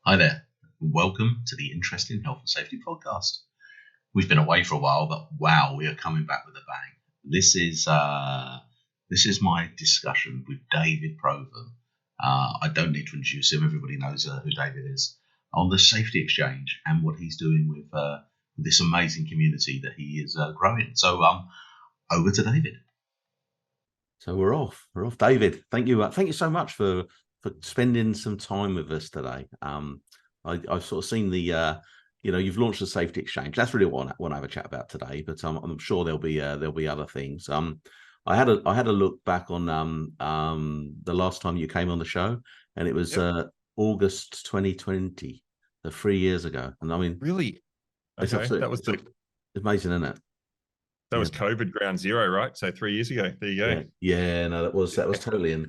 Hi there. Welcome to the Interesting Health and Safety podcast. We've been away for a while, but wow, we are coming back with a bang. This is my discussion with David Provan. I don't need to introduce him; everybody knows who David is on the Safety Exchange and what he's doing with this amazing community that he is growing. So, over to David. So we're off. We're off, David. Thank you. Thank you so much for spending some time with us today. I've sort of seen you've launched the Safety Exchange. That's really what I want to have a chat about today. But I'm sure there'll be other things. I had a look back on the last time you came on the show, and it was Yep. August 2020, 3 years ago. And I mean, Really? it's Okay. absolutely amazing, isn't it? That Yeah. was COVID ground zero, right? So 3 years ago. There you go. Yeah, no, that was totally in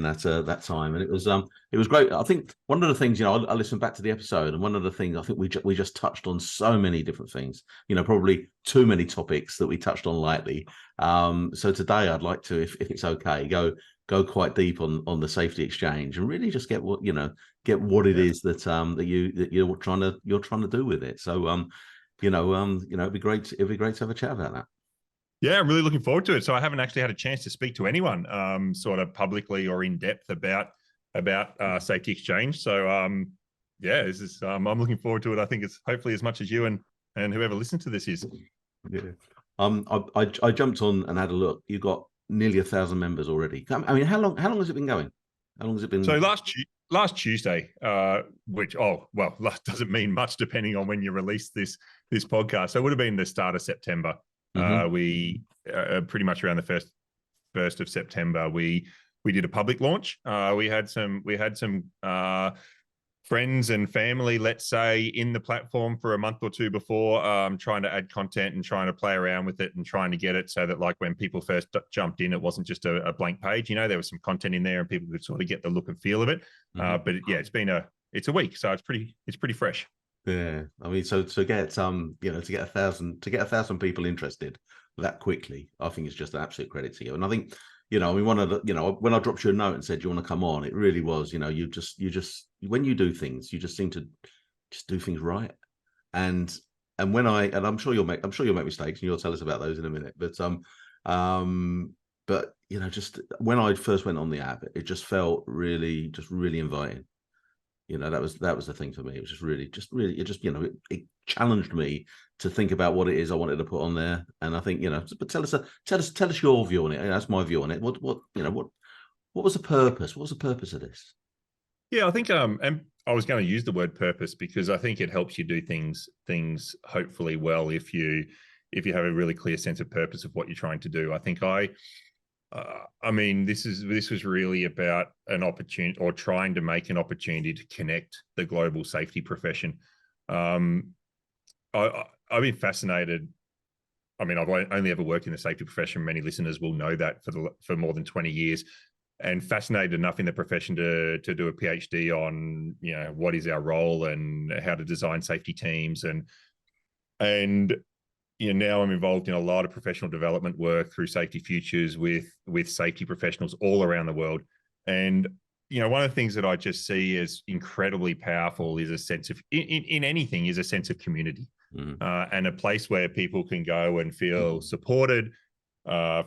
that time, and it was great. I think one of the things, I listened back to the episode, and one of the things I think we just touched on so many different things, probably too many topics that we touched on lightly. So today I'd like to, if it's okay, go quite deep on the Safety Exchange and really just get what it is that you're trying to do with it. So it'd be great to have a chat about that. Yeah, I'm really looking forward to it. So I haven't actually had a chance to speak to anyone sort of publicly or in depth about Safety Exchange. So yeah, this is I'm looking forward to it. I think it's hopefully as much as you and whoever listens to this is. Yeah. I jumped on and had a look. You got nearly 1,000 members already. I mean, how long has it been going? How long has it been? So last Tuesday, which doesn't mean much depending on when you release this podcast. So it would have been the start of September. We pretty much around the first of September, we did a public launch. We had some friends and family, let's say, in the platform for a month or two before, trying to add content and trying to play around with it and trying to get it so that, like, when people first jumped in, it wasn't just a blank page. There was some content in there and people could sort of get the look and feel of it. But yeah, it's a week, so it's pretty fresh. Yeah, I mean, so to get to get 1,000 people interested that quickly, I think it's just an absolute credit to you. And I think, I mean, one of the, when I dropped you a note and said, "Do you want to come on?" It really was, you just when you do things, you just seem to just do things right. And I'm sure you'll make mistakes, and you'll tell us about those in a minute. But just when I first went on the app, it just felt really inviting. That was the thing for me. It was it challenged me to think about what it is I wanted to put on there. And I think, but tell us your view on it. That's my view on it. What was the purpose? What was the purpose of this? Yeah, I think and I was going to use the word purpose because I think it helps you do things hopefully well if you have a really clear sense of purpose of what you're trying to do. I think I mean, this was really about an opportunity, or trying to make an opportunity to connect the global safety profession. I've been fascinated. I mean, I've only ever worked in the safety profession. Many listeners will know that for more than 20 years, and fascinated enough in the profession to do a PhD on what is our role and how to design safety teams and now I'm involved in a lot of professional development work through Safety Futures with safety professionals all around the world. And, one of the things that I just see as incredibly powerful is a sense of, in anything, is a sense of community and a place where people can go and feel supported,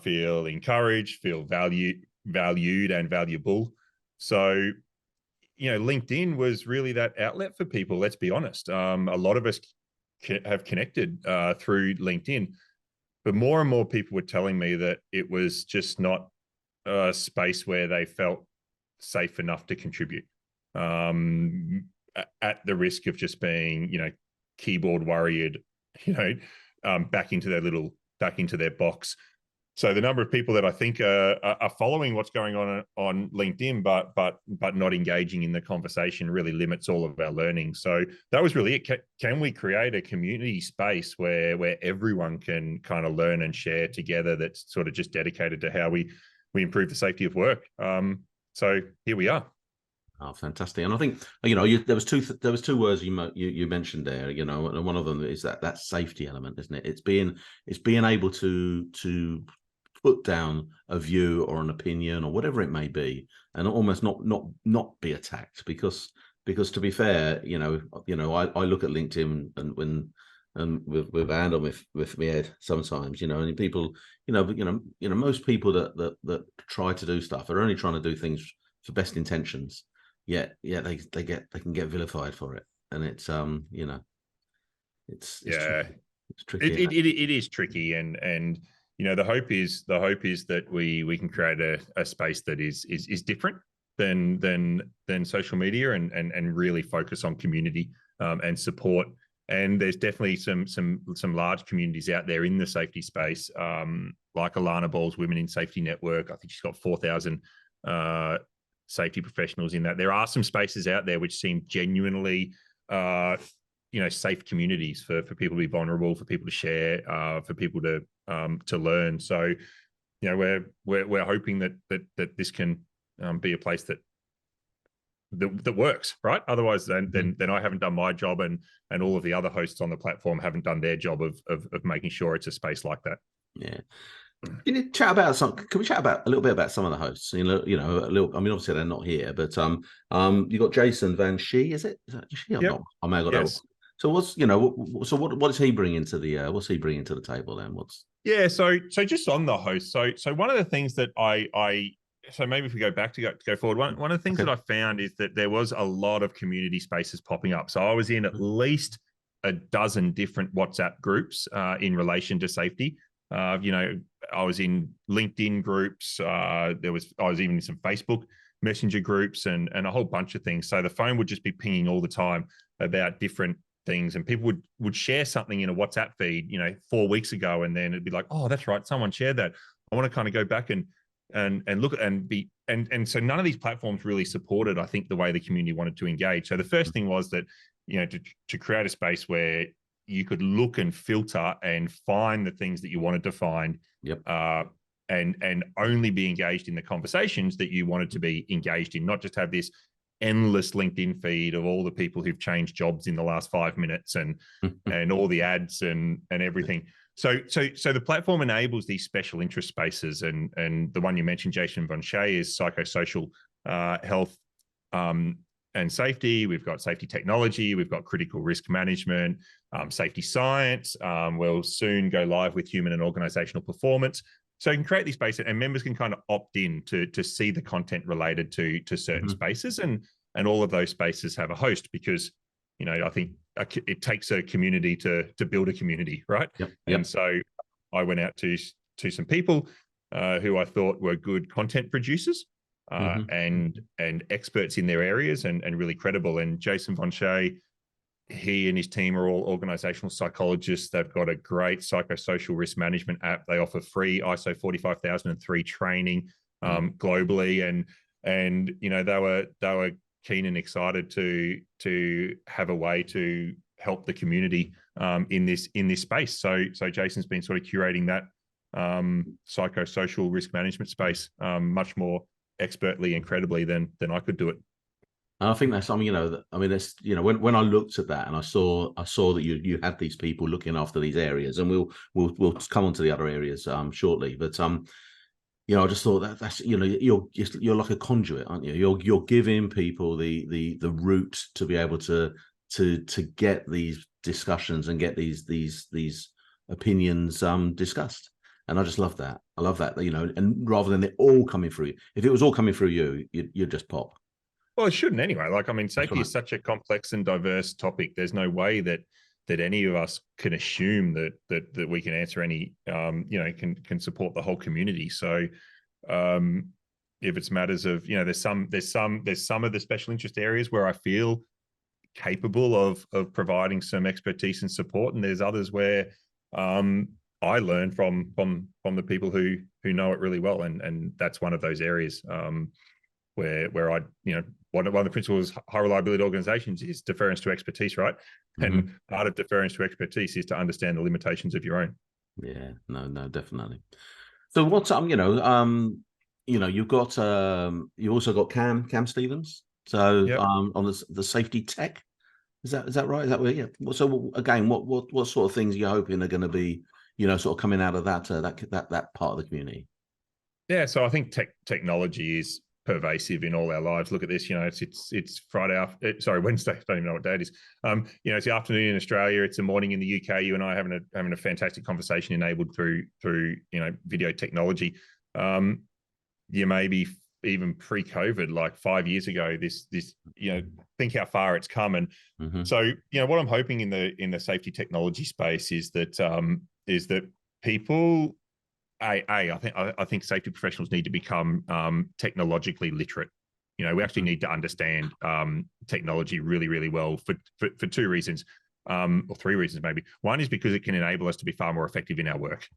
feel encouraged, feel valued and valuable. So, LinkedIn was really that outlet for people. Let's be honest. A lot of us have connected through LinkedIn, but more and more people were telling me that it was just not a space where they felt safe enough to contribute, at the risk of just being, keyboard worried, back into their box. So the number of people that I think are following what's going on LinkedIn, but not engaging in the conversation really limits all of our learning. So that was really it. Can we create a community space where everyone can kind of learn and share together, that's sort of just dedicated to how we improve the safety of work? So here we are. Oh, fantastic! And I think there was two words you mentioned there. And one of them is that safety element, isn't it? It's being able to put down a view or an opinion or whatever it may be, and almost not be attacked, because because to be fair, I look at LinkedIn and with Anne and with me Ed sometimes, and people, most people that try to do stuff are only trying to do things for best intentions, yet they can get vilified for it, and it's it's tricky. It is tricky, and the hope is that we can create a space that is different than social media, and really focus on community and support. And there's definitely some large communities out there in the safety space, like Alana Ball's Women in Safety Network. I think she's got 4,000 safety professionals in that. There are some spaces out there which seem genuinely safe communities for people to be vulnerable, for people to share, for people to learn. So we're hoping that this can be a place that works, right? Otherwise then I haven't done my job, and all of the other hosts on the platform haven't done their job of making sure it's a space like that. Yeah. Can we chat about a little bit about some of the hosts? A little. I mean, obviously they're not here, but you got Jason Van Shee, is it? Is that Shee? Yep. I may have got that. So what does he bring into the what's he bringing to the table then? So just on the host. So one of the things that so maybe if we go back to go forward, one of the things that I found is that there was a lot of community spaces popping up. So I was in at least a dozen different WhatsApp groups in relation to safety. I was in LinkedIn groups. I was even in some Facebook Messenger groups and a whole bunch of things. So the phone would just be pinging all the time about different things, and people would share something in a WhatsApp feed, 4 weeks ago, and then it'd be like, oh, that's right, someone shared that. I want to kind of go back and look at and so none of these platforms really supported, I think, the way the community wanted to engage. So the first thing was that to create a space where you could look and filter and find the things that you wanted to find. Yep. And only be engaged in the conversations that you wanted to be engaged in, not just have this endless LinkedIn feed of all the people who've changed jobs in the last 5 minutes and all the ads and everything. So the platform enables these special interest spaces, and the one you mentioned, Jason Von Shea, is psychosocial health and safety. We've got safety technology, we've got critical risk management, safety science. We'll soon go live with human and organizational performance. So you can create these spaces, and members can kind of opt in to see the content related to certain spaces, and all of those spaces have a host, because I think it takes a community to build a community, right? Yep. And so I went out to some people who I thought were good content producers and experts in their areas, and really credible. And Jason Von Shea, he and his team are all organizational psychologists. They've got a great psychosocial risk management app. They offer free ISO 45003 training globally, and they were keen and excited to have a way to help the community in this space. So Jason's been sort of curating that psychosocial risk management space much more expertly and credibly than I could do it. I think that's something, that's, when I looked at that and I saw that you had these people looking after these areas, and we'll come on to the other areas shortly, but I just thought that's you're like a conduit, aren't you? You're giving people the route to be able to get these discussions and get these opinions discussed. And I just love that. I love that, and rather than it all coming through, if it was all coming through you'd just pop. Well, it shouldn't anyway. Safety is such a complex and diverse topic. There's no way that any of us can assume that we can answer any, can support the whole community. So, if it's matters of, there's some of the special interest areas where I feel capable of providing some expertise and support, and there's others where I learn from the people who know it really well, and that's one of those areas where I, one of the principles of high reliability organizations is deference to expertise, right? And part of deference to expertise is to understand the limitations of your own. Yeah, no, definitely. So what's you've got you also got Cam Stevens. So on the safety tech, is that right? Is that where? Yeah. So again, what sort of things are you hoping are going to be, sort of coming out of that part of the community? Yeah, so I think technology is pervasive in all our lives. Look at this, it's Friday Wednesday. I don't even know what day it is. It's the afternoon in Australia. It's the morning in the UK. You and I are having a fantastic conversation enabled through video technology. Maybe even pre-COVID, like 5 years ago, this think how far it's come. And so what I'm hoping in the safety technology space is that people, I think safety professionals need to become technologically literate. We actually need to understand technology really, really well for two reasons, or three reasons maybe. One is because it can enable us to be far more effective in our work,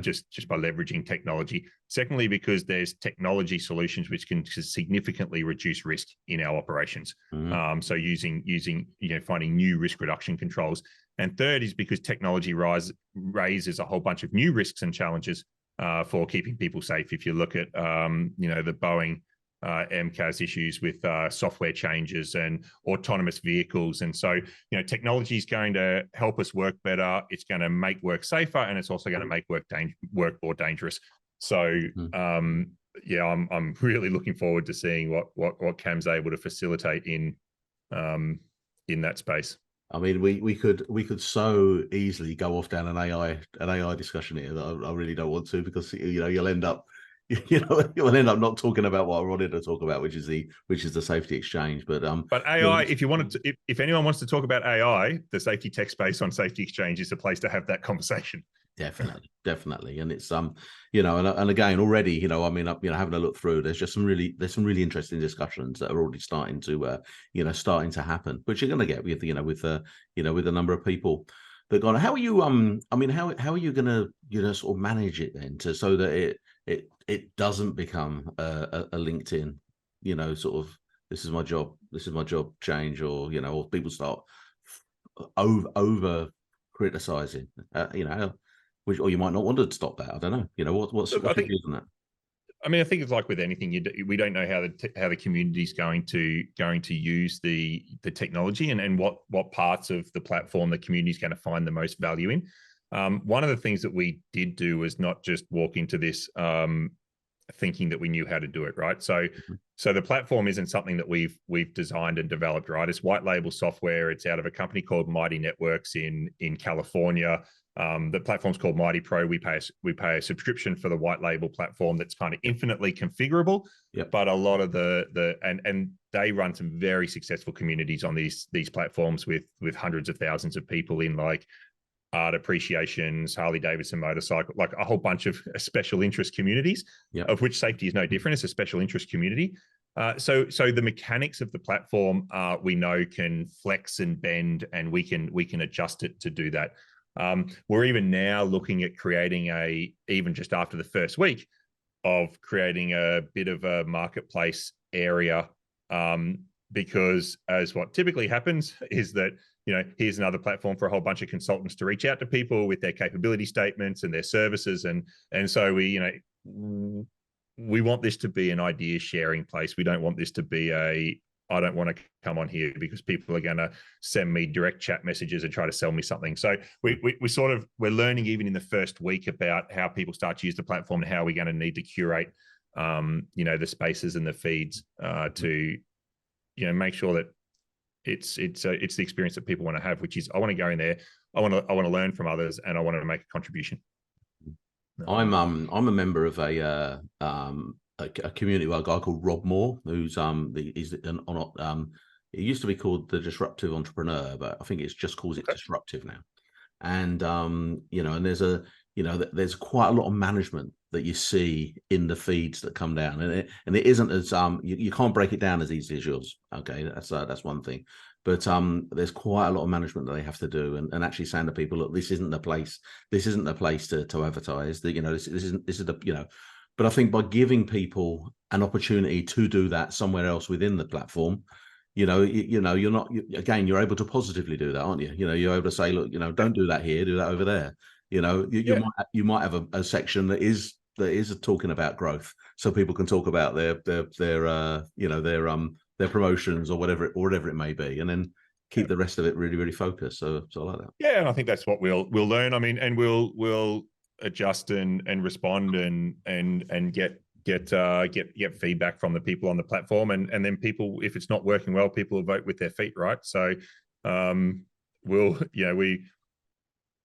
just by leveraging technology. Secondly, because there's technology solutions which can significantly reduce risk in our operations. So using finding new risk reduction controls. And third is because technology raises a whole bunch of new risks and challenges for keeping people safe. If you look at the Boeing MCAS issues with software changes and autonomous vehicles. And so, technology is going to help us work better. It's going to make work safer, and it's also going to make work more dangerous. So, I'm really looking forward to seeing what Cam's able to facilitate in that space. I mean, we could so easily go off down an AI discussion here that I really don't want to, because you'll end up not talking about what I wanted to talk about, which is the safety exchange. But AI, if anyone wants to talk about AI, the safety tech space on Safety Exchange is the place to have that conversation. Definitely, and it's and again already, having a look through, there's some really interesting discussions that are already starting to happen, which you're going to get with with a number of people that gone. How are you how are you going to sort of manage it then so that it doesn't become a LinkedIn, sort of this is my job change, or or people start over criticizing, or you might not want to stop that. I don't know. What's your views on that? I mean, I think it's like with anything, we don't know how the community is going to use the technology and what parts of the platform the community is going to find the most value in. One of the things that we did do was not just walk into this thinking that we knew how to do it, right? So the platform isn't something that we've designed and developed, right? It's white label software. It's out of a company called Mighty Networks in California. The platform's called Mighty Pro. We pay a subscription for the white label platform that's kind of infinitely configurable. Yep. But a lot of and they run some very successful communities on these platforms with hundreds of thousands of people in, like art appreciations, Harley Davidson motorcycle, like a whole bunch of special interest communities, of which safety is no different. It's a special interest community. So the mechanics of the platform, we know can flex and bend, and we can adjust it to do that. We're even now looking at creating even just after the first week of creating a bit of a marketplace area, because as what typically happens is that, here's another platform for a whole bunch of consultants to reach out to people with their capability statements and their services. And so we want this to be an idea sharing place. We don't want this to be I don't want to come on here because people are going to send me direct chat messages and try to sell me something. So we're learning even in the first week about how people start to use the platform and how we're going to need to curate, the spaces and the feeds to, make sure that it's the experience that people want to have, which is, I want to go in there, I want to learn from others, and I want to make a contribution. I'm a member of a community, a guy called Rob Moore, who's it used to be called the Disruptive Entrepreneur, but I think it's just calls it Disruptive now. And and there's quite a lot of management that you see in the feeds that come down, and it isn't as you can't break it down as easy as yours. Okay, that's one thing. But there's quite a lot of management that they have to do, and actually saying to people, look, this isn't the place to advertise. That this is the But I think by giving people an opportunity to do that somewhere else within the platform, you're you're able to positively do that, aren't you? You're able to say, look, don't do that here, do that over there. You might have a section that is talking about growth, so people can talk about their promotions or whatever it may be, and then keep the rest of it really, really focused. So I like that. Yeah, and I think that's what we'll learn. I mean, and we'll adjust and respond and get get feedback from the people on the platform, and then people, if it's not working well, people will vote with their feet, right? So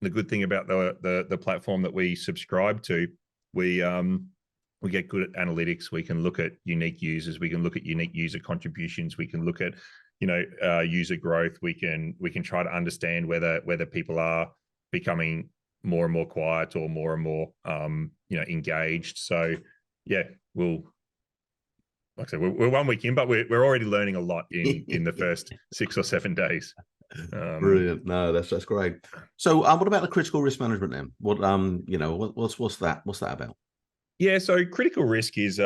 the good thing about the platform that we subscribe to, we get good at analytics. We can look at unique users. We can look at unique user contributions. We can look at user growth. We can try to understand whether people are becoming more and more quiet or more and more engaged. So yeah, like I said, we're 1 week in, but we're already learning a lot in the first 6 or 7 days. Brilliant. No, that's great. So what about the critical risk management then? What what's that about? Yeah, so critical risk is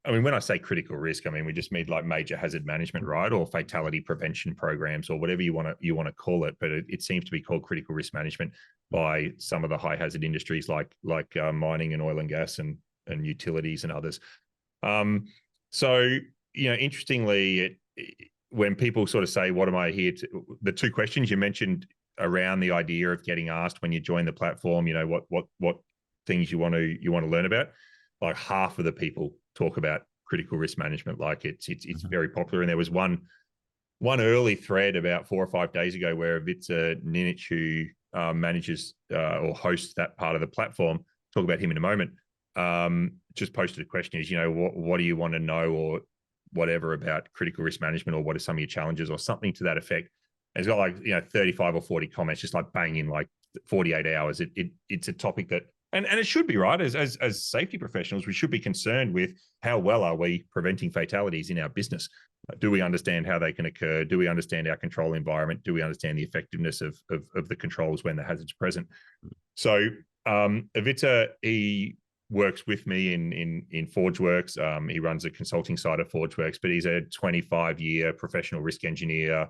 I mean, when I say critical risk, I mean we just mean like major hazard management, right, or fatality prevention programs, or whatever you want to call it. But it seems to be called critical risk management by some of the high hazard industries like mining and oil and gas and utilities and others. So interestingly, when people sort of say, "What am I here to?" The two questions you mentioned around the idea of getting asked when you join the platform, what things you want to learn about, like half of the people talk about critical risk management. Like it's very popular. And there was one early thread about 4 or 5 days ago where Ivica Ninic, who manages or hosts that part of the platform, talk about him in a moment, just posted a question, is what do you want to know or whatever about critical risk management, or what are some of your challenges or something to that effect. And it's got like 35 or 40 comments, just like bang in like 48 hours. It's a topic that, and it should be, right, as safety professionals, we should be concerned with how well are we preventing fatalities in our business. Do we understand how they can occur? Do we understand our control environment? Do we understand the effectiveness of the controls when the hazard's present? So Ivica, he works with me in ForgeWorks. He runs a consulting side of ForgeWorks, but he's a 25-year professional risk engineer,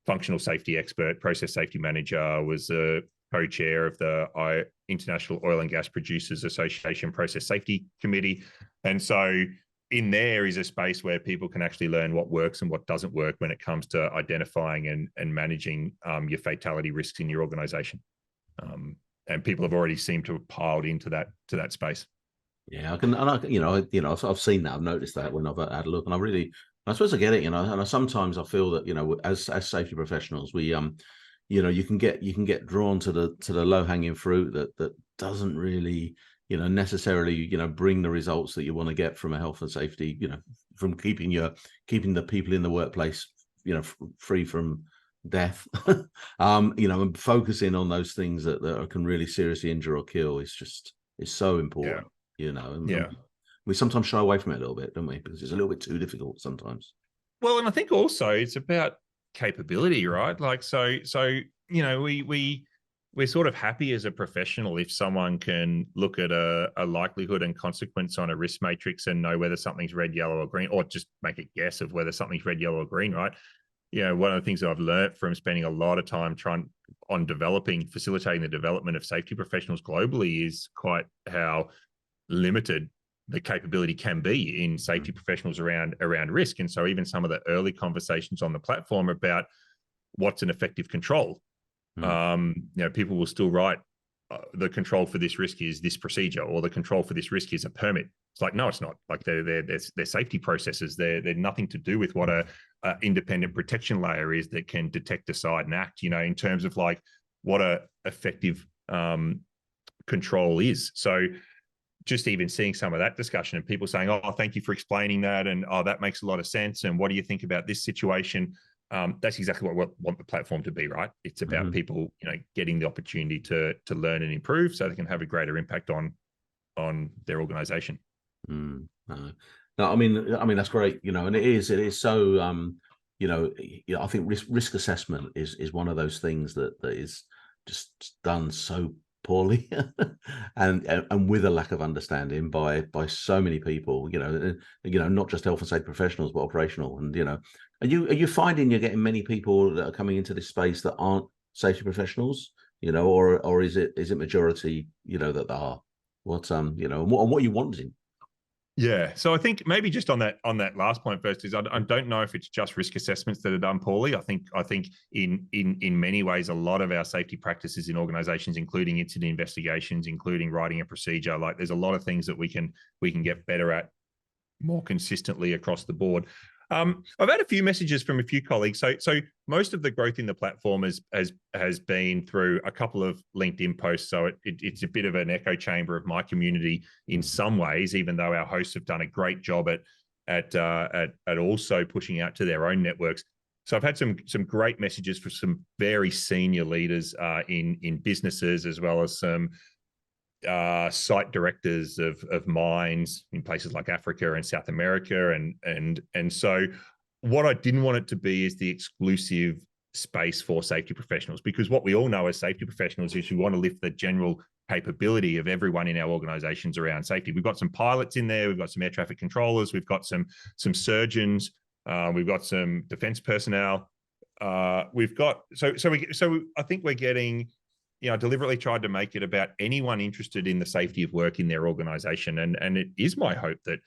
functional safety expert, process safety manager, was a co-chair of the International Oil and Gas Producers Association Process Safety Committee. And so in there is a space where people can actually learn what works and what doesn't work when it comes to identifying and managing your fatality risks in your organization. And people have already seemed to have piled into that space. Yeah, I've seen that. I've noticed that when I've had a look, and I suppose I get it. And sometimes I feel that as safety professionals, we you can get drawn to the low hanging fruit that doesn't really necessarily bring the results that you want to get from a health and safety, from keeping the people in the workplace free from death. And focusing on those things that can really seriously injure or kill is so important. Yeah. We sometimes shy away from it a little bit, don't we? Because it's a little bit too difficult sometimes. Well, and I think also it's about capability, right? Like, so we're sort of happy as a professional if someone can look at a likelihood and consequence on a risk matrix and know whether something's red, yellow, or green, or just make a guess of whether something's red, yellow, or green, right? One of the things that I've learned from spending a lot of time facilitating the development of safety professionals globally is quite how limited the capability can be in safety professionals around risk. And so even some of the early conversations on the platform about what's an effective control, people will still write the control for this risk is this procedure, or the control for this risk is a permit. It's like, no, it's not. Like they're safety processes. They're nothing to do with what a independent protection layer is that can detect, decide, and act, in terms of like what a effective control is. So just even seeing some of that discussion and people saying, "Oh, thank you for explaining that," and "Oh, that makes a lot of sense," and "What do you think about this situation?" That's exactly what we want the platform to be, right? It's about people, getting the opportunity to learn and improve so they can have a greater impact on their organization. No, I mean that's great, and it is so. I think risk assessment is one of those things that is just done so poorly and with a lack of understanding by so many people, not just health and safety professionals but operational. And are you finding you're getting many people that are coming into this space that aren't safety professionals, or is it majority that are? What are you wanting? Yeah. So I think maybe just on that last point first is I don't know if it's just risk assessments that are done poorly. I think in many ways a lot of our safety practices in organizations, including incident investigations, including writing a procedure, like there's a lot of things that we can get better at more consistently across the board. I've had a few messages from a few colleagues. So most of the growth in the platform has been through a couple of LinkedIn posts. So it's a bit of an echo chamber of my community in some ways, even though our hosts have done a great job at also pushing out to their own networks. So I've had some great messages for some very senior leaders in businesses, as well as some site directors of mines in places like Africa and South America, and so what I didn't want it to be is the exclusive space for safety professionals, because what we all know as safety professionals is we want to lift the general capability of everyone in our organizations around safety. We've got some pilots in there, we've got some air traffic controllers, we've got some surgeons, we've got some defense personnel, we've got so I think we're getting, I deliberately tried to make it about anyone interested in the safety of work in their organization. And it is my hope that,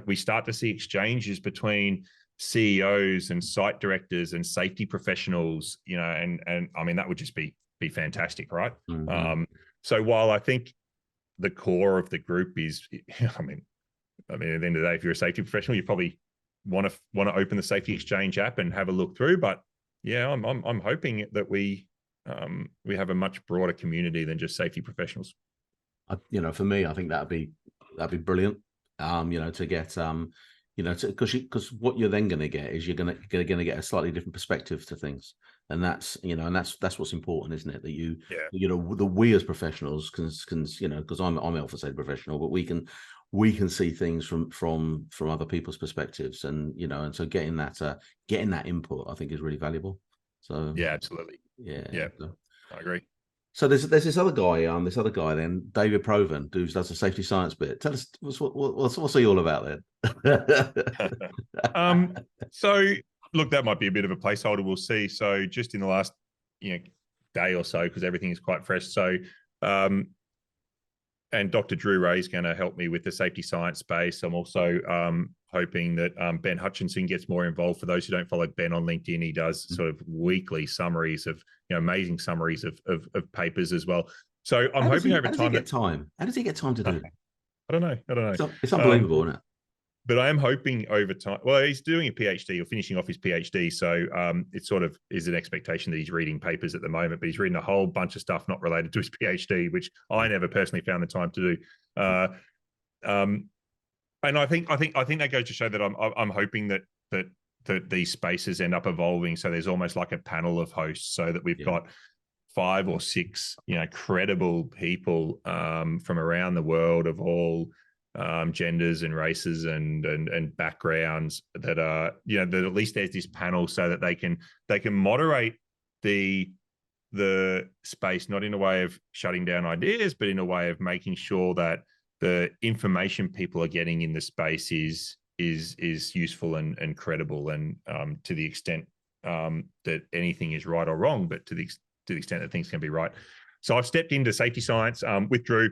we start to see exchanges between CEOs and site directors and safety professionals, and I mean, that would just be fantastic, right? Mm-hmm. So while I think the core of the group is, I mean, at the end of the day, if you're a safety professional, you probably want to open the Safety Exchange app and have a look through. But yeah, I'm hoping that we have a much broader community than just safety professionals. For me, I think that'd be brilliant. To get because what you're then going to get is you're going to get a slightly different perspective to things, and that's what's important, isn't it? That we as professionals can because I'm a health and safety professional, but we can see things from other people's perspectives, and and so getting that input, I think, is really valuable. So yeah, absolutely. Yeah. I agree. So there's this other guy, then David Provan, who does the safety science bit. Tell us what's he all about then? So look, that might be a bit of a placeholder. We'll see. So just in the last day or so, because everything is quite fresh. So and Dr. Drew Ray is going to help me with the safety science space. I'm also hoping that Ben Hutchinson gets more involved. For those who don't follow Ben on LinkedIn, he does sort of weekly summaries of amazing summaries of papers as well. So I'm hoping over time. How does he get time to do that? I don't know. It's unbelievable, isn't it? But I am hoping over time. Well, he's doing a PhD or finishing off his PhD, so it sort of is an expectation that he's reading papers at the moment. But he's reading a whole bunch of stuff not related to his PhD, which I never personally found the time to do. And I think that goes to show that I'm hoping that these spaces end up evolving. So there's almost like a panel of hosts, so that we've got 5 or 6 credible people from around the world of all genders and races and backgrounds that are that at least there's this panel, so that they can moderate the space, not in a way of shutting down ideas, but in a way of making sure that the information people are getting in the space is useful and credible, and to the extent that anything is right or wrong, but to the extent that things can be right. So I've stepped into safety science with Drew,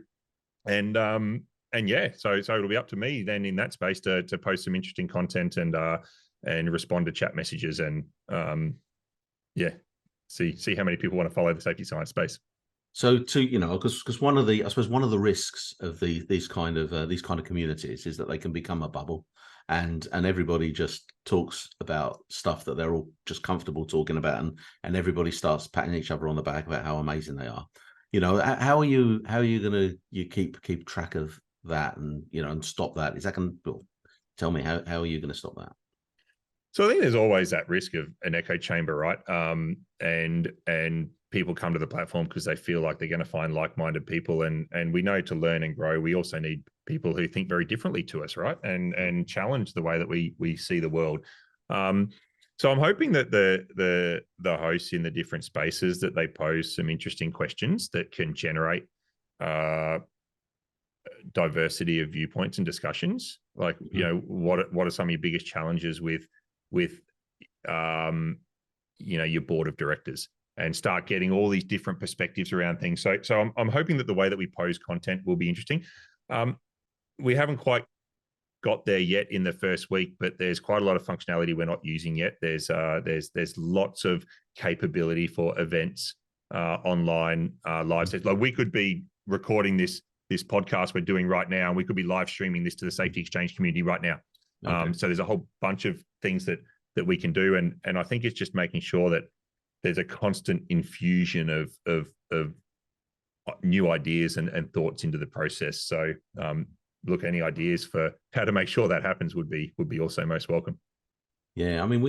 and yeah, so it'll be up to me then in that space to post some interesting content and respond to chat messages, and see how many people want to follow the safety science space. So because one of the risks of these kind of communities is that they can become a bubble, and everybody just talks about stuff that they're all just comfortable talking about, and everybody starts patting each other on the back about how amazing they are. How are you going to keep track of that and stop that? Is that going to tell me how are you going to stop that? So I think there's always that risk of an echo chamber, right? And people come to the platform because they feel like they're going to find like-minded people, and we know to learn and grow, we also need people who think very differently to us, right? And challenge the way that we see the world. So I'm hoping that the hosts in the different spaces, that they pose some interesting questions that can generate diversity of viewpoints and discussions. Like, what are some of your biggest challenges with your board of directors, and start getting all these different perspectives around things. So I'm hoping that the way that we pose content will be interesting. We haven't quite got there yet in the first week, but there's quite a lot of functionality we're not using yet. There's lots of capability for events, online, live sessions. Like we could be recording this podcast we're doing right now, and we could be live streaming this to the Safety Exchange community right now. Okay. So there's a whole bunch of things that we can do, and I think it's just making sure that there's a constant infusion of new ideas and thoughts into the process. So look, any ideas for how to make sure that happens would be also most welcome. Yeah, I mean,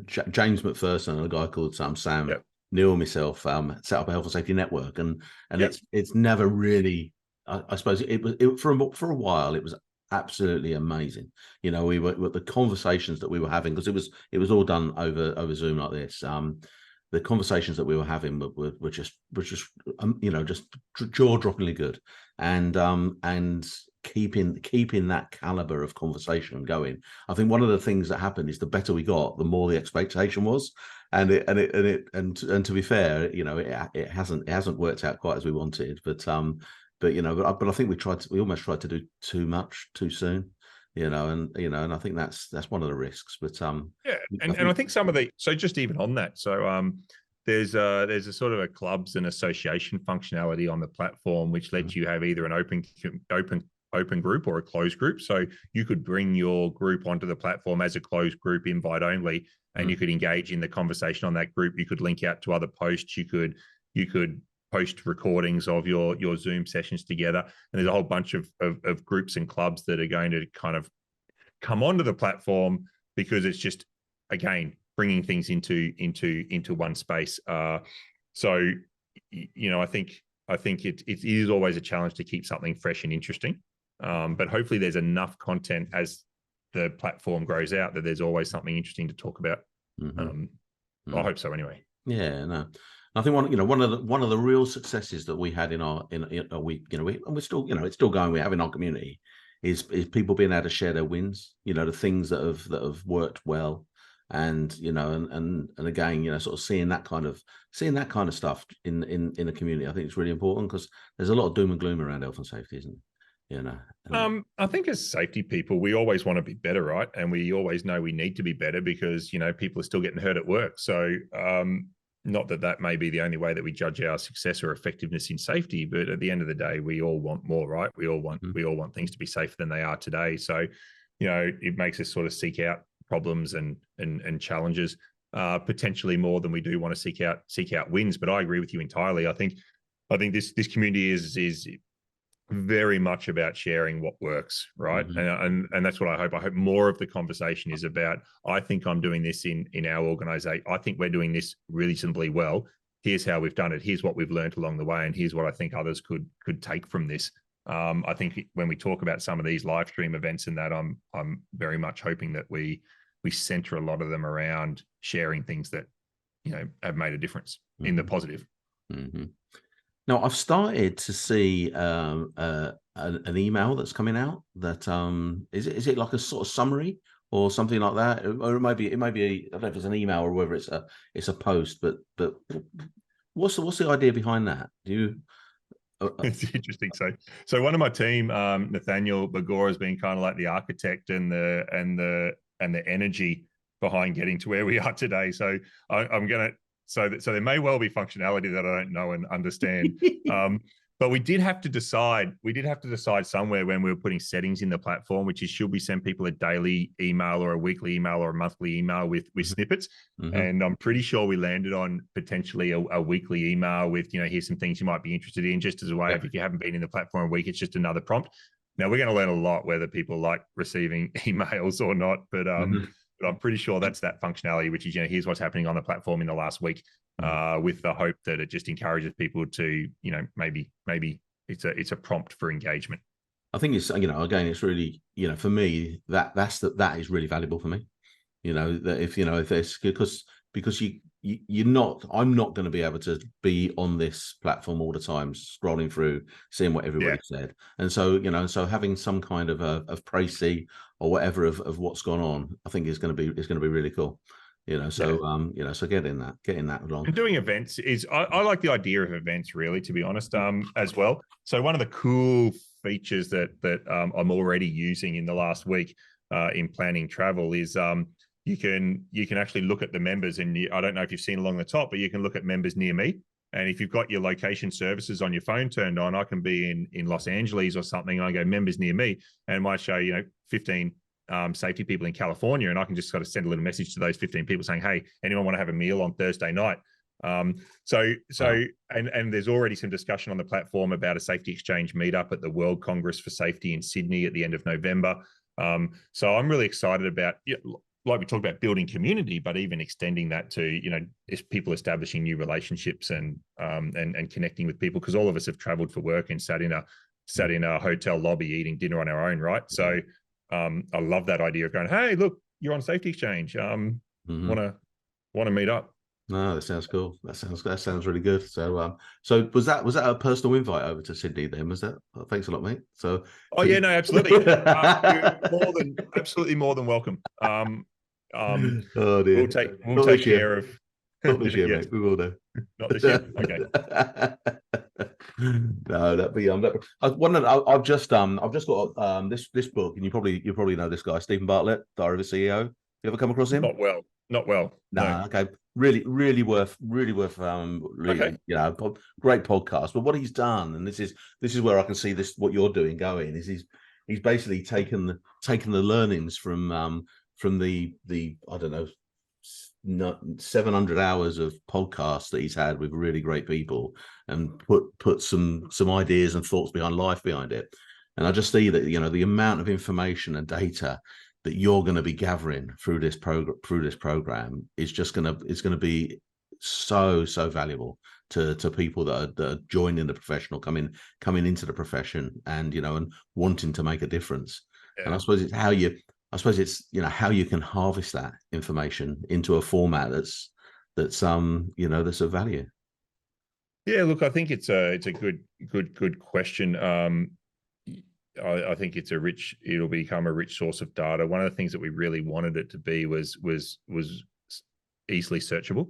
James McPherson and a guy called Sam Yep. Neil and myself set up a health and safety network, and Yep. it's never really. I suppose it was for a while. It was absolutely amazing. We were the conversations that we were having, because it was all done over Zoom like this. The conversations that we were having were just just jaw-droppingly good, and keeping that caliber of conversation going. I think one of the things that happened is the better we got, the more the expectation was, and to be fair, it hasn't worked out quite as we wanted, but I think we almost tried to do too much too soon, and I think that's one of the risks. But I think some of so just even on that, so there's a sort of a clubs and association functionality on the platform which lets you have either an open group or a closed group. So you could bring your group onto the platform as a closed group, invite only, and you could engage in the conversation on that group. You could link out to other posts. You could post recordings of your Zoom sessions together. And there's a whole bunch of groups and clubs that are going to kind of come onto the platform, because it's just, again, bringing things into one space. So, I think it is always a challenge to keep something fresh and interesting. But hopefully there's enough content as the platform grows out that there's always something interesting to talk about. I hope so anyway. Yeah, no. I think one of the real successes that we had in a week, and we're still, it's still going. We have in our community is people being able to share their wins, the things that have worked well, and and again, sort of seeing that kind of stuff in the community. I think it's really important, because there's a lot of doom and gloom around health and safety, isn't there? I think as safety people, we always want to be better, right? And we always know we need to be better, because people are still getting hurt at work. So not that may be the only way that we judge our success or effectiveness in safety, but at the end of the day, we all want more, right? We all want things to be safer than they are today. So, it makes us sort of seek out problems and challenges potentially more than we do want to seek out wins. But I agree with you entirely. I think this community is very much about sharing what works, right? And that's what I hope. I hope more of the conversation is about, I think I'm doing this in our organization. I think we're doing this reasonably well. Here's how we've done it. Here's what we've learned along the way. And here's what I think others could take from this. I think when we talk about some of these live stream events and that, I'm very much hoping that we center a lot of them around sharing things that, have made a difference in the positive. Now, I've started to see an email that's coming out that is it like a sort of summary or something like that, or it might be I don't know if it's an email or whether it's a post, but what's the idea behind that? Do you? It's interesting. So one of my team, Nathaniel Bagora, has been kind of like the architect and the energy behind getting to where we are today. So I'm gonna. So there may well be functionality that I don't know and understand. But we did have to decide somewhere when we were putting settings in the platform, which is, should we send people a daily email or a weekly email or a monthly email with snippets? And I'm pretty sure we landed on potentially a weekly email with, here's some things you might be interested in, just as a way of, if you haven't been in the platform a week, it's just another prompt. Now we're going to learn a lot whether people like receiving emails or not, but I'm pretty sure that's that functionality, which is, here's what's happening on the platform in the last week, with the hope that it just encourages people to, maybe it's a prompt for engagement. I think it's, again, it's really, for me, that is really valuable for me. That if there's, because I'm not going to be able to be on this platform all the time, scrolling through, seeing what everybody said. And so, so having some kind of précis or whatever of what's gone on, I think is going to be really cool. So getting that along. And doing events is, I like the idea of events, really, to be honest, as well. So one of the cool features that I'm already using in the last week in planning travel is you can actually look at the members, and I don't know if you've seen along the top, but you can look at members near me. And if you've got your location services on your phone turned on, I can be in Los Angeles or something. I go members near me, and it might show 15 safety people in California, and I can just sort of send a little message to those 15 people saying, "Hey, anyone want to have a meal on Thursday night?" So and there's already some discussion on the platform about a safety exchange meetup at the World Congress for Safety in Sydney at the end of November. So I'm really excited about, like we talked about, building community, but even extending that to people establishing new relationships and connecting with people, because all of us have traveled for work and sat in a hotel lobby eating dinner on our own, right? So I love that idea of going, hey, look, you're on Safety Exchange. Want to meet up? No, that sounds cool. That sounds really good. So so was that a personal invite over to Sydney then? Was that? Thanks a lot, mate. So yeah, no, absolutely. You're absolutely more than welcome. Oh dear. We'll take care of. Not this year, yes. mate. We will do. Not this year. Okay. No, that'd be I've just got this book, and you probably know this guy, Stephen Bartlett, Diary of a CEO. You ever come across him? Not well. No. Okay. Really worth okay. Great podcast. But what he's done, and this is where I can see this, what you're doing going, is he's basically taken the learnings from the I don't know, 700 hours of podcasts that he's had with really great people, and put some ideas and thoughts behind it. And I just see that the amount of information and data that you're going to be gathering through this program is just going to be so valuable to people that are joining the professional, coming into the profession, and and wanting to make a difference. Yeah. And I suppose it's how you can harvest that information into a format that's of value. Yeah, look, I think it's a good question. I think it'll become a rich source of data. One of the things that we really wanted it to be was easily searchable.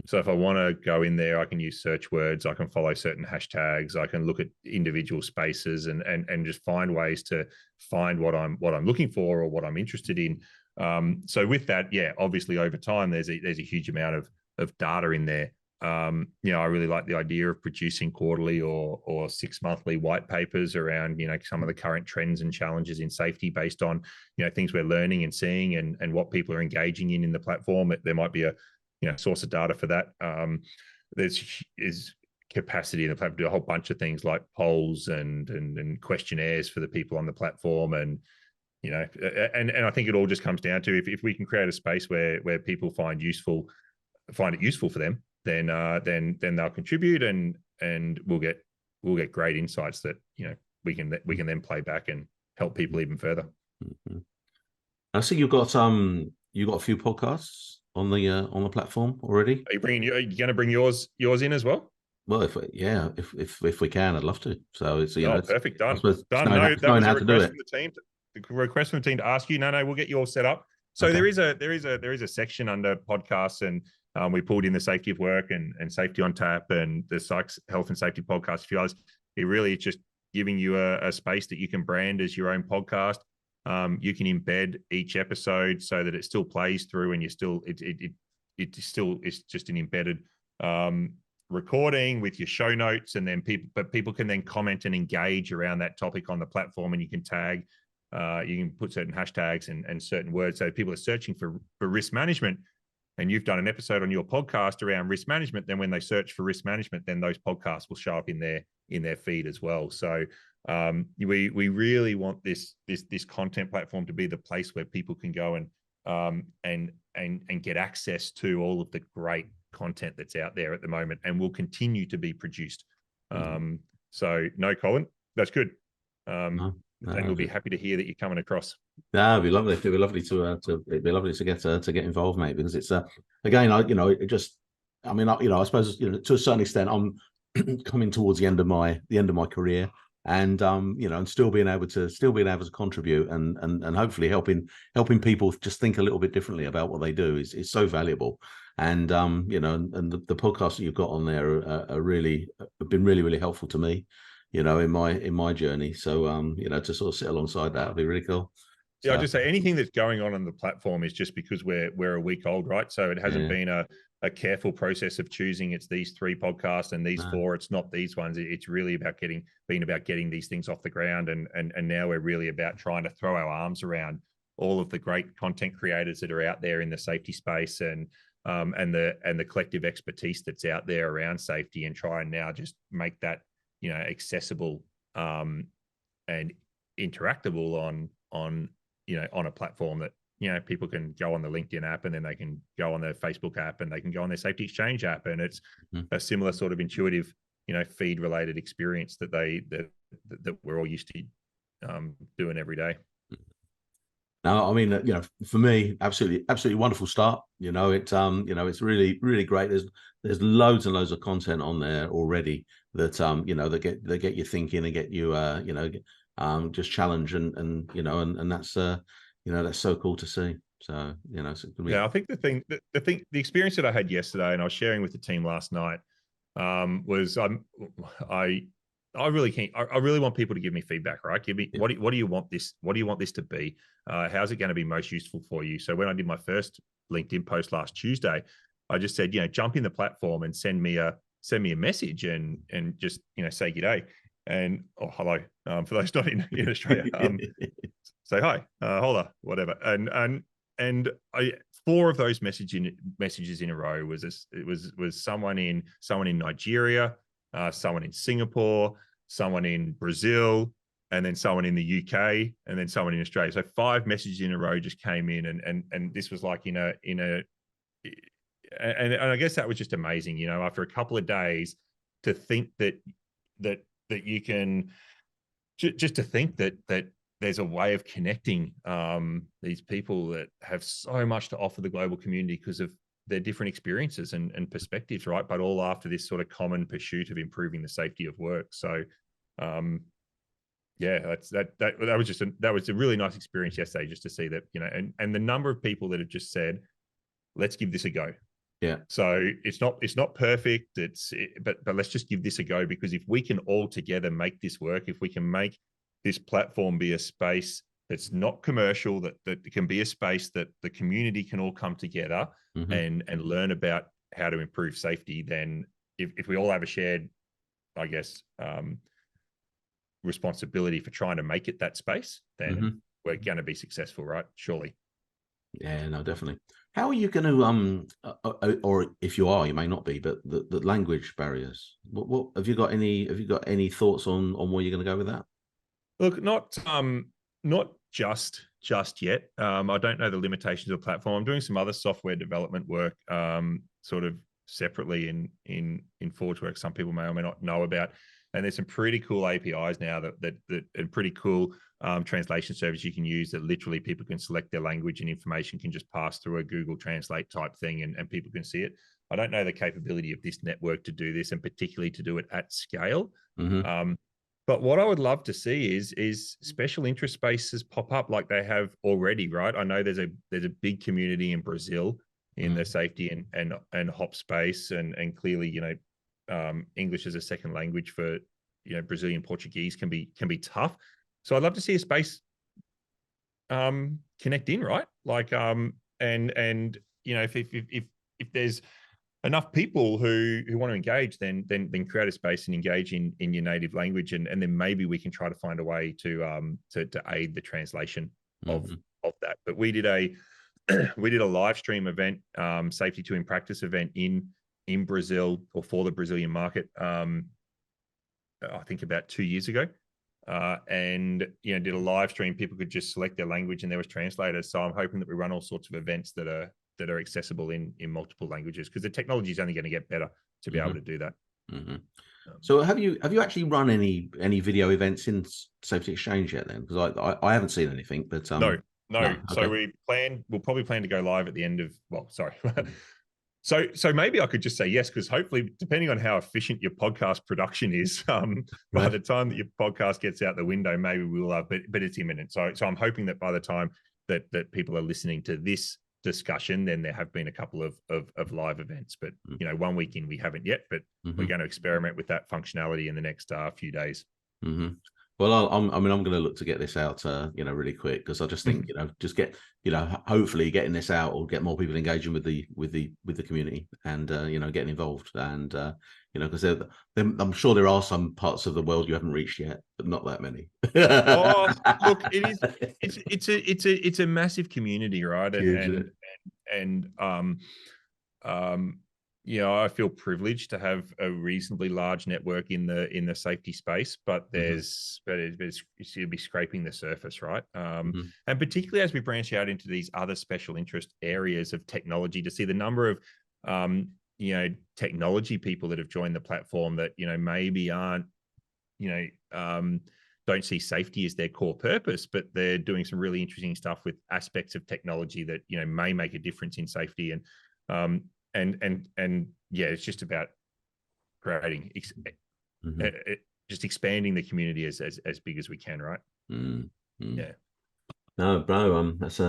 So if I want to go in there, I can use search words, I can follow certain hashtags, I can look at individual spaces and just find ways to find what I'm looking for or what I'm interested in. So with that, yeah, obviously over time there's a huge amount of data in there. I really like the idea of producing quarterly or 6 monthly white papers around, some of the current trends and challenges in safety based on, things we're learning and seeing and what people are engaging in the platform. There might be a, source of data for that. There's capacity in the platform to do a whole bunch of things like polls and questionnaires for the people on the platform. And, and I think it all just comes down to if we can create a space where people find it useful for them, then they'll contribute and we'll get great insights that we can then play back and help people even further. Mm-hmm. I see you've got a few podcasts on the platform already. Are you going to bring yours in as well? Well, if we can, I'd love to. So it's perfect, done. Done. No, that was a request from the team. The request from the team to ask you. No, we'll get you all set up. So okay. there is a section under podcasts, and we pulled in the Safety of Work and Safety on Tap and the Psych's Health and Safety podcast. A few others. It really is just giving you a space that you can brand as your own podcast. You can embed each episode so that it still plays through, and you still it's just an embedded recording with your show notes, and then people can then comment and engage around that topic on the platform, and you can tag, you can put certain hashtags and certain words. So people are searching for risk management, and you've done an episode on your podcast around risk management, then when they search for risk management, then those podcasts will show up in their feed as well. So we really want this content platform to be the place where people can go and get access to all of the great content that's out there at the moment, and will continue to be produced. So no, Colin, that's good. And we'll be happy to hear that you're coming across. No, it'd be lovely. It'd be lovely to get involved, mate, because it's again, I suppose to a certain extent I'm coming towards the end of my career, and and still being able to contribute and hopefully helping people just think a little bit differently about what they do is so valuable. And and the podcasts that you've got on there have been really helpful to me. in my journey. So to sort of sit alongside that would be really cool. Yeah, So, I'll just say anything that's going on the platform is just because we're a week old, right? So it hasn't been a careful process of choosing it's these 3 podcasts and these 4. It's not these ones. It's really about getting these things off the ground, and now we're really about trying to throw our arms around all of the great content creators that are out there in the safety space, and the collective expertise that's out there around safety, and try and now just make that accessible and interactable on on a platform that people can go on the LinkedIn app, and then they can go on their Facebook app, and they can go on their Safety Exchange app, and it's a similar sort of intuitive feed related experience that that we're all used to doing every day. No, I mean, for me, absolutely wonderful start. It's really, really great. There's loads and loads of content on there already that that get you thinking and get you just challenge and that's that's so cool to see. So I think the experience that I had yesterday, and I was sharing with the team last night, was I really want people to give me feedback, right? Give me what do you want this? What do you want this to be? How's it going to be most useful for you? So when I did my first LinkedIn post last Tuesday, I just said, jump in the platform and send me a message and just say g'day and hello for those not in Australia. Say hi, hola, whatever. And I 4 of those messages in a row was someone in Nigeria, someone in Singapore, someone in Brazil, and then someone in the UK, and then someone in Australia. So 5 messages in a row just came in, and this was like and I guess that was just amazing. After a couple of days, to think that you can just to think that there's a way of connecting these people that have so much to offer the global community because of their different experiences and perspectives, right? But all after this sort of common pursuit of improving the safety of work. So, that was a really nice experience yesterday, just to see that, and the number of people that have just said, let's give this a go. Yeah. So it's not perfect. But let's just give this a go, because if we can all together make this work, if we can make this platform be a space that's not commercial, that can be a space that the community can all come together and learn about how to improve safety, then if we all have a shared, I guess, responsibility for trying to make it that space, then we're going to be successful, right? Surely. Yeah, no, definitely. How are you going to, or if you are, you may not be, but the language barriers? What have you got any thoughts on where you're going to go with that? Look, not just yet. I don't know the limitations of the platform. I'm doing some other software development work, sort of separately in ForgeWorks. Some people may or may not know about, and there's some pretty cool APIs now that and pretty cool translation service you can use that literally people can select their language and information can just pass through a Google Translate type thing and people can see it. I don't know the capability of this network to do this, and particularly to do it at scale. But what I would love to see is special interest spaces pop up like they have already, right? I know there's a big community in Brazil in the safety and HOP space, and clearly, English as a second language for Brazilian Portuguese can be tough. So I'd love to see a space connect in, right? Like if there's enough people who want to engage, then create a space and engage in your native language, and then maybe we can try to find a way to aid the translation of that. But we did a live stream event, Safety 2 in Practice event in Brazil, or for the Brazilian market, I think about 2 years ago, and did a live stream. People could just select their language and there was translators. So I'm hoping that we run all sorts of events that are accessible in multiple languages, because the technology is only going to get better to be able to do that. So have you actually run any video events in Safety Exchange yet then? Because I haven't seen anything, but no. Okay. So we'll probably plan to go live at the end of, So maybe I could just say yes, because hopefully, depending on how efficient your podcast production is, by the time that your podcast gets out the window, maybe we will. But it's imminent. So I'm hoping that by the time that people are listening to this discussion, then there have been a couple of live events. But 1 week in, we haven't yet. But we're going to experiment with that functionality in the next few days. Mm-hmm. Well, I'm going to look to get this out, really quick, because I just think, just get, hopefully getting this out will get more people engaging with the community and, getting involved. And, because I'm sure there are some parts of the world you haven't reached yet, but not that many. Oh, look, it's a massive community, right? Huge, I feel privileged to have a reasonably large network in the safety space, but it should be scraping the surface, right? And particularly as we branch out into these other special interest areas of technology, to see the number of technology people that have joined the platform that maybe aren't don't see safety as their core purpose, but they're doing some really interesting stuff with aspects of technology that may make a difference in safety. And it's just about creating, just expanding the community as big as we can, right? Yeah. No, bro, that's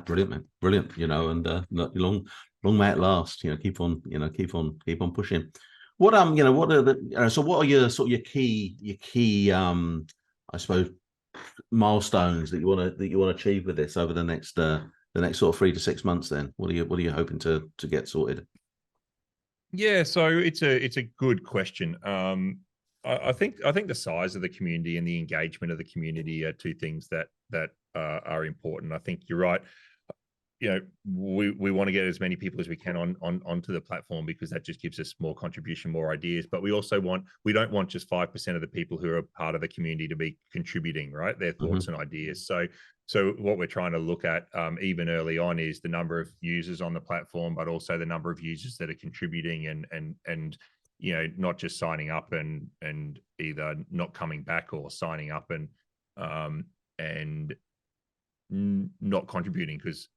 brilliant, man. Brilliant, and long may it last. Keep on pushing. What what are so what are your sort of your key I suppose milestones that you want to achieve with this over the next sort of 3 to 6 months? Then what are you hoping to get sorted? Yeah, so it's a good question. I think the size of the community and the engagement of the community are two things that are important. I think you're right. We want to get as many people as we can onto the platform, because that just gives us more contribution, more ideas. But we don't want just 5% of the people who are part of the community to be contributing, right? Their thoughts and ideas. So what we're trying to look at even early on is the number of users on the platform, but also the number of users that are contributing and not just signing up and either not coming back, or signing up and not contributing, because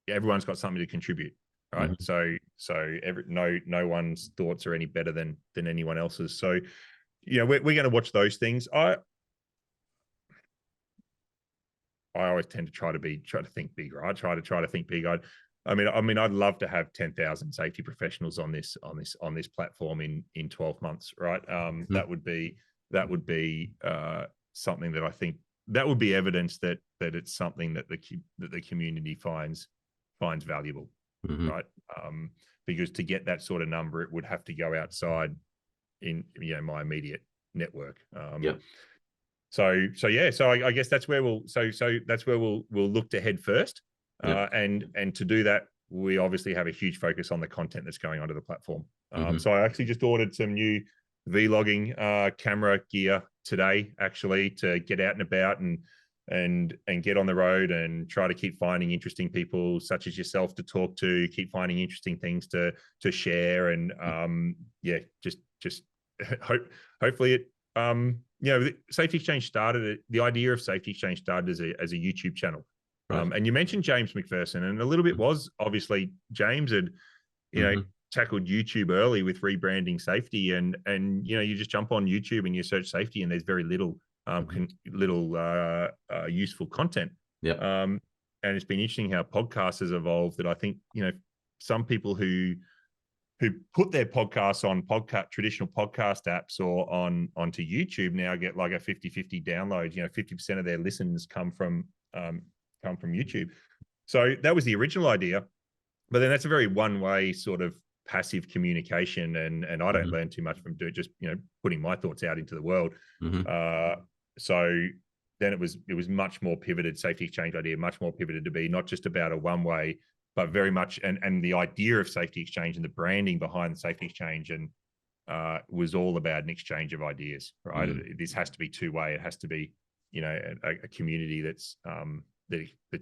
everyone's got something to contribute, right? So no one's thoughts are any better than anyone else's. So we're going to watch those things. I always tend to try to think big, right? Try to think big. I mean, I'd love to have 10,000 safety professionals on this platform in 12 months, right? That would be something that I think that would be evidence that it's something that the community finds valuable, right? Because to get that sort of number, it would have to go outside in my immediate network. So I guess that's where we'll look to head first. And to do that, we obviously have a huge focus on the content that's going onto the platform. So I actually just ordered some new vlogging camera gear today, actually, to get out and about and get on the road and try to keep finding interesting people such as yourself to talk to, keep finding interesting things to share, and just hopefully it the Safety Exchange started, the idea of Safety Exchange started as a YouTube channel. And you mentioned James McPherson, and a little bit was obviously James had tackled YouTube early with rebranding safety, and you just jump on YouTube and you search safety, and there's very little useful content. And it's been interesting how podcasts has evolved, that I think some people who put their podcasts on traditional podcast apps or onto YouTube now get like a 50-50 download. 50% of their listens come from YouTube. So that was the original idea, but then that's a very one-way sort of passive communication, and I don't learn too much from just putting my thoughts out into the world. So then it was much more pivoted. Safety Exchange idea much more pivoted to be not just about a one-way, but very much and the idea of Safety Exchange and the branding behind the Safety Exchange and was all about an exchange of ideas, right? This has to be two-way. It has to be a community that's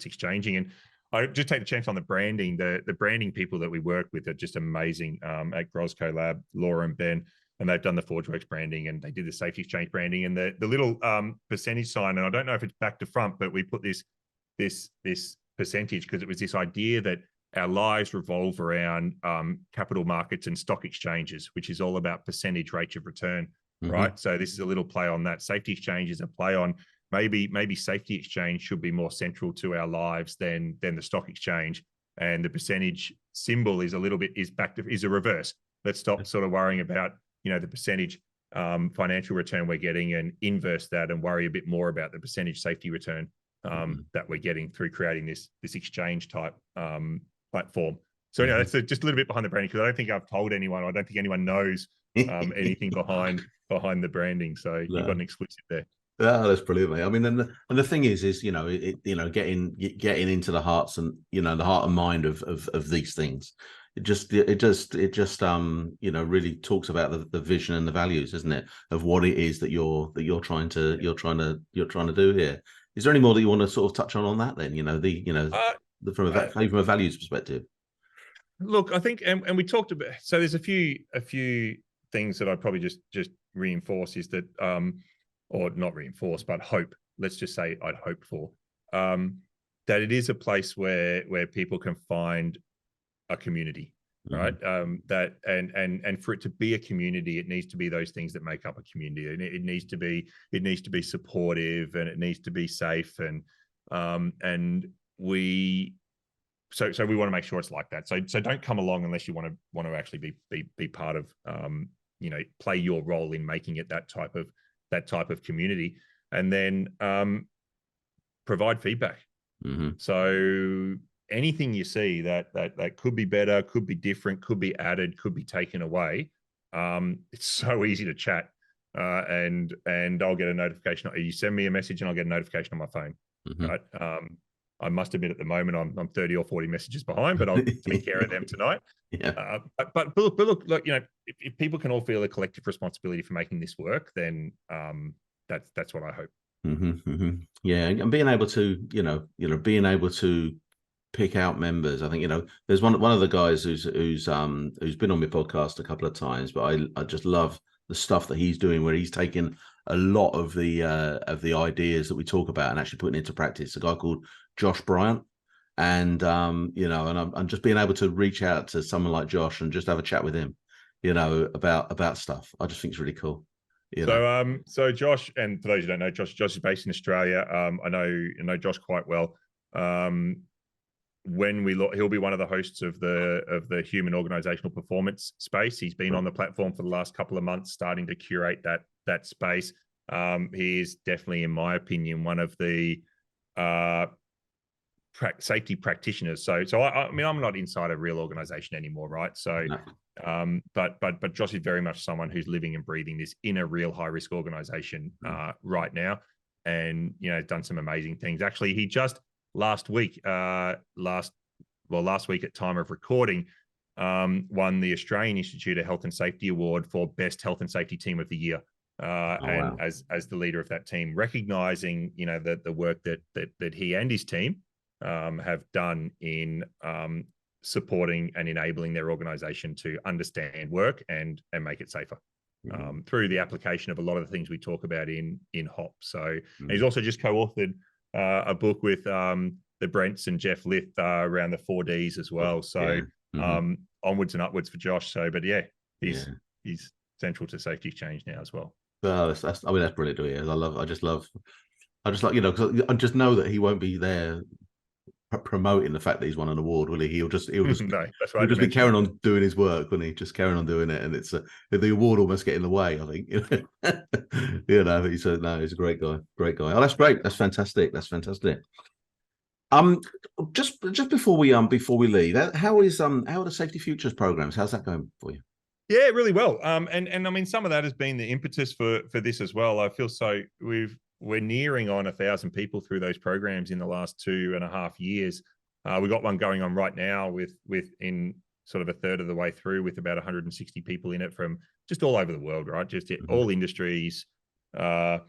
exchanging. And I just take the chance on the branding. The branding people that we work with are just amazing at Grosco Lab, Laura and Ben, and they've done the ForgeWorks branding, and they did the Safety Exchange branding, and the little percentage sign. And I don't know if it's back to front, but we put this percentage because it was this idea that our lives revolve around capital markets and stock exchanges, which is all about percentage rates of return, right? So this is a little play on that. Safety Exchange is a play on maybe Safety Exchange should be more central to our lives than the stock exchange, and the percentage symbol is a reverse. Let's stop sort of worrying about the percentage financial return we're getting and inverse that and worry a bit more about the percentage safety return that we're getting through creating this exchange type platform. So anyway, that's just a little bit behind the branding, because I don't think I've told anyone, or I don't think anyone knows anything behind the branding. So you've got an exclusive there. Oh, that's brilliant, mate. I mean, and the thing is getting into the hearts and the heart and mind of these things. It just really talks about the vision and the values, isn't it, of what it is that you're trying to do here. Is there any more that you want to sort of touch on that then? From a values perspective. Look, I think, and we talked about. So there's a few things that I'd probably just reinforce is that, or not reinforce, but hope. Let's just say I'd hope for that it is a place where people can find a community, right? That and for it to be a community, it needs to be those things that make up a community. It needs to be supportive, and it needs to be safe, and we. So we want to make sure it's like that. So don't come along unless you want to actually be part of play your role in making it that type of community, and then provide feedback. So anything you see that could be better, could be different, could be added, could be taken away. It's so easy to chat, and I'll get a notification. You send me a message and I'll get a notification on my phone. Right. I must admit at the moment I'm 30 or 40 messages behind, but I'll take care of them tonight. But look, if people can all feel a collective responsibility for making this work, then that's what I hope. Yeah, and being able to pick out members. I think there's one of the guys who's been on my podcast a couple of times, but I just love the stuff that he's doing, where he's taking a lot of the ideas that we talk about and actually putting it into practice. A guy called Josh Bryant, and and I'm just being able to reach out to someone like Josh and just have a chat with him, about stuff. I just think it's really cool. So Josh, and for those who don't know, Josh is based in Australia. I know Josh quite well. He'll be one of the hosts of the human organizational performance space. He's been on the platform for the last couple of months, starting to curate that space. He is definitely, in my opinion, one of the safety practitioners. So I mean, I'm not inside a real organization anymore, right? So, but Josh is very much someone who's living and breathing this in a real high risk organization right now, and done some amazing things. Actually, he just last week at time of recording, won the Australian Institute of Health and Safety Award for Best Health and Safety Team of the Year. Wow. As the leader of that team, recognizing the work that he and his team have done in supporting and enabling their organization to understand work and make it safer through the application of a lot of the things we talk about in HOP. So he's also just co-authored a book with the Brents and Jeff Lith around the 4Ds as well. So onwards and upwards for Josh. So, but he's central to Safety Exchange now as well. That's brilliant to hear. I just like, because I just know that he won't be there promoting the fact that he's won an award, will he? He'll just no, that's right. He'll just be carrying on doing his work, wouldn't he? Just carrying on doing it, and it's the award almost get in the way, I think. He's a great guy. Oh, that's great. That's fantastic. Just before we leave, how are the Safety Futures programs? How's that going for you? Yeah, really well. And I mean, some of that has been the impetus for this as well. I feel we're nearing on 1,000 people through those programs in the last 2.5 years. We've got one going on right now with in sort of a third of the way through, with about 160 people in it from just all over the world, right? Just all industries, or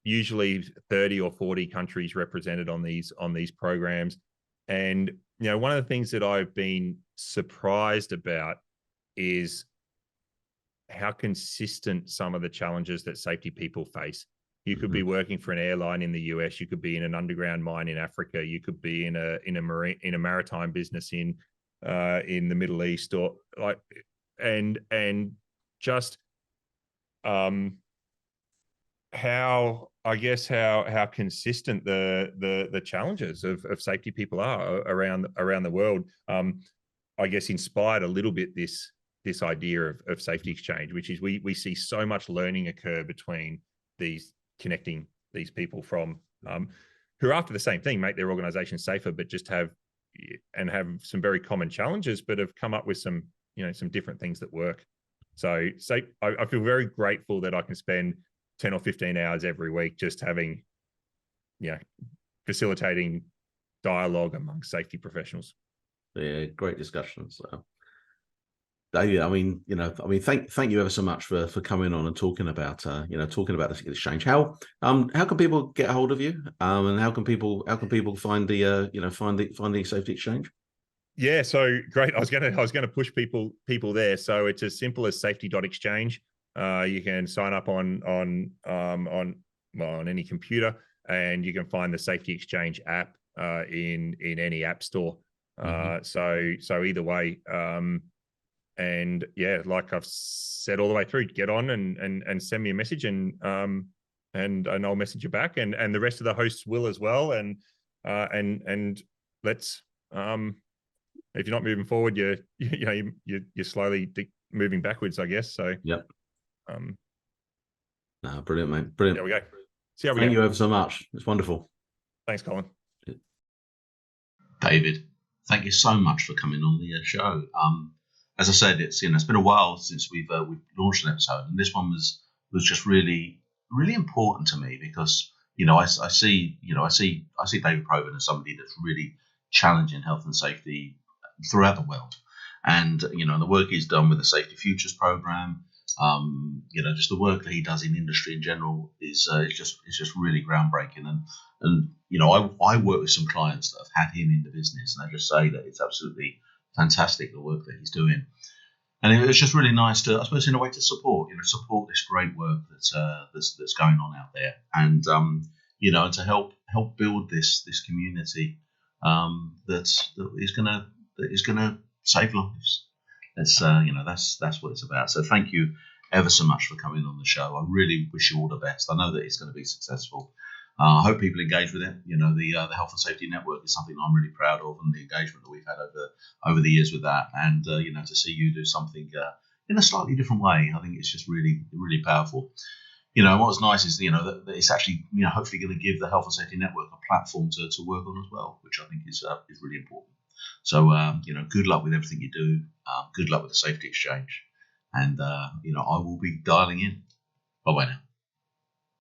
usually 30 or 40 countries represented on these programs. And one of the things that I've been surprised about is how consistent some of the challenges that safety people face. You could be working for an airline in the US, you could be in an underground mine in Africa, you could be in a maritime business in the Middle East, or like, and just how consistent the challenges of safety people are around the world. I guess inspired a little bit this this idea of safety exchange, which is we see so much learning occur between these connecting these people from who are after the same thing, make their organization safer, but just have some very common challenges, but have come up with some different things that work. So I feel very grateful that I can spend 10 or 15 hours every week just having, facilitating dialogue among safety professionals. Yeah, great discussion. So, David, thank you ever so much for coming on and talking about this exchange. How can people get a hold of you? And how can people find the safety exchange? Yeah, so great. I was gonna push people there. So it's as simple as safety.exchange. You can sign up on any computer, and you can find the Safety Exchange app in any app store. So either way, and yeah, like I've said all the way through, get on and send me a message, and I'll message you back, and the rest of the hosts will as well. And let's if you're not moving forward, you're slowly moving backwards, I guess. So yep. Brilliant, mate. Brilliant. There we go. See how we Thank go. you ever so much. It's wonderful. Thanks, Colin. David, thank you so much for coming on the show. As I said, it's been a while since we've launched an episode, and this one was just really, really important to me because I see David Provan as somebody that's really challenging health and safety throughout the world, and the work he's done with the Safety Futures program, just the work that he does in industry in general is just really groundbreaking. And I work with some clients that have had him in the business, and they just say that it's absolutely fantastic the work that he's doing. And it was just really nice to, I suppose, in a way, to support this great work that's going on out there, and and to help build this community that is gonna save lives. That's what it's about. So thank you ever so much for coming on the show. I really wish you all the best. I know that it's going to be successful. I hope people engage with it. The Health and Safety Network is something I'm really proud of, and the engagement that we've had over the years with that. And to see you do something in a slightly different way, I think it's just really, really powerful. And what's nice is that it's actually hopefully going to give the Health and Safety Network a platform to work on as well, which I think is really important. So good luck with everything you do. Good luck with the Safety Exchange, and I will be dialing in. Bye bye now.